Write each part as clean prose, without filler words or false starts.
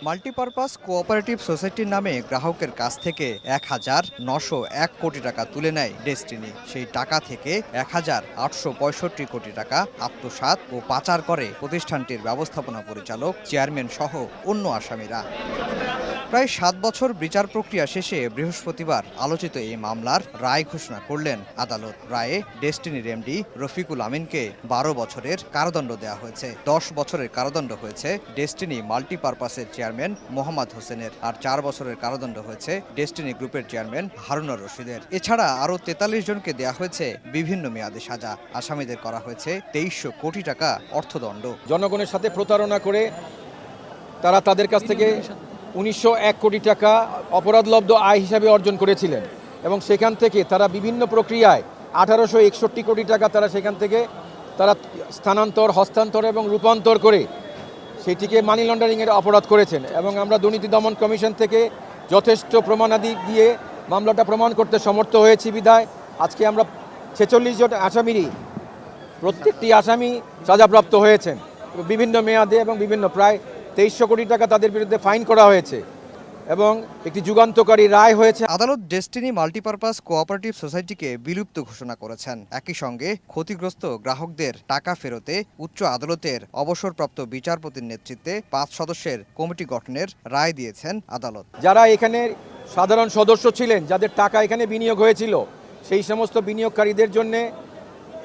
Multipurpose cooperative সোসাইটির নামে গ্রাহকের কাছ থেকে ১,৯০১ কোটি টাকা তুলে নেয় ডেস্টিনি। সেই টাকা থেকে ১,৮৬৫ কোটি টাকা আত্মসাৎ ও পাচার করে প্রতিষ্ঠানটির ব্যবস্থাপনা পরিচালক, চেয়ারম্যান সহ অন্য আসামিরা। প্রায় ৭ বছর বিচার প্রক্রিয়া শেষে বৃহস্পতিবার আলোচিত এই মামলার রায় ঘোষণা করলেন আদালত। রায়ে ডেস্টিনির এমডি রফিকুল আমিনকে ১২ বছরের কারাদণ্ড দেওয়া হয়েছে। ১০ বছরের কারাদণ্ড হয়েছে ডেস্টিনি মাল্টিপারপাসের চেয়ারম্যান মোহাম্মদ হোসেনের, আর ৪ বছরের কারাদণ্ড হয়েছে ডেস্টিনি গ্রুপের চেয়ারম্যান হারুনুর রশিদের। এছাড়া আরও ৪৩ জনকে দেওয়া হয়েছে বিভিন্ন মেয়াদে সাজা। আসামিদের করা হয়েছে ২৩০০ কোটি টাকা অর্থদণ্ড। জনগণের সাথে প্রতারণা করে তারা তাদের কাছ থেকে ১৯০১ কোটি টাকা অপরাধলব্ধ আয় হিসাবে অর্জন করেছিলেন এবং সেখান থেকে তারা বিভিন্ন প্রক্রিয়ায় ১৮৬১ কোটি টাকা তারা সেখান থেকে তারা স্থানান্তর, হস্তান্তর এবং রূপান্তর করে সেটিকে মানি লন্ডারিংয়ের অপরাধ করেছেন। এবং আমরা দুর্নীতি দমন কমিশন থেকে যথেষ্ট প্রমাণাদি দিয়ে মামলাটা প্রমাণ করতে সমর্থ হয়েছি বিধায় আজকে আমরা ৪৬ জন আসামিরই প্রত্যেকটি আসামি সাজাপ্রাপ্ত হয়েছেন বিভিন্ন মেয়াদে এবং বিভিন্ন প্রায় ২৩০০ কোটি টাকা তাদের বিরুদ্ধে ফাইন করা হয়েছে এবং একটি যুগান্তকারী রায় হয়েছে। আদালত ডেস্টিনি মাল্টিপারপাস কোঅপারেটিভ সোসাইটিকে বিলুপ্ত ঘোষণা করেছেন। একই সঙ্গে ক্ষতিগ্রস্ত গ্রাহকদের টাকা ফেরতে উচ্চ আদালতের অবসরপ্রাপ্ত বিচারপতির নেতৃত্বে ৫ সদস্যের কমিটি গঠনের রায় দিয়েছেন আদালত। যারা এখানে সাধারণ সদস্য ছিলেন, যাদের টাকা এখানে বিনিয়োগ হয়েছিল, সেই সমস্ত বিনিয়োগকারীদের জন্য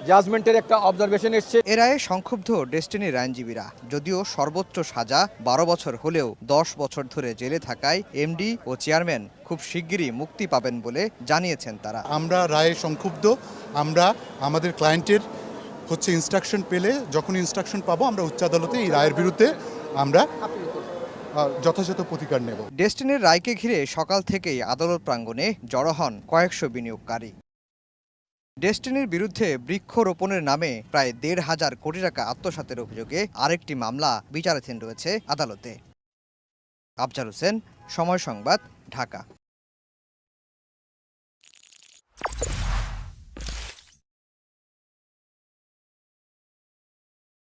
জাজমেন্টের একটা অবজারভেশন এসছে। এ রায়ে সংক্ষুব্ধ ডেস্টিনির আইনজীবীরা। যদিও সর্বোচ্চ সাজা ১২ বছর হলেও ১০ বছর ধরে জেলে থাকায় এমডি ও চেয়ারম্যান খুব শিগগিরই মুক্তি পাবেন বলে জানিয়েছেন তারা। আমরা রায়ে সংক্ষুব্ধ। আমরা আমাদের ক্লায়েন্টের ইনস্ট্রাকশন পেলে, যখন ইনস্ট্রাকশন পাবো, আমরা উচ্চ আদালতে এই রায়ের বিরুদ্ধে আমরা যথাযথ প্রতিকার নেব। ডেস্টিনির রায়কে ঘিরে সকাল থেকেই আদালত প্রাঙ্গণে জড়ো হন কয়েকশো বিনিয়োগকারী। ডেস্টিনির বিরুদ্ধে বৃক্ষরোপণের নামে প্রায় ১,৫০০ কোটি টাকা আত্মসাতের অভিযোগে আরেকটি মামলা বিচারাধীন রয়েছে আদালতে। আফজাল হোসেন, সময় সংবাদ, ঢাকা।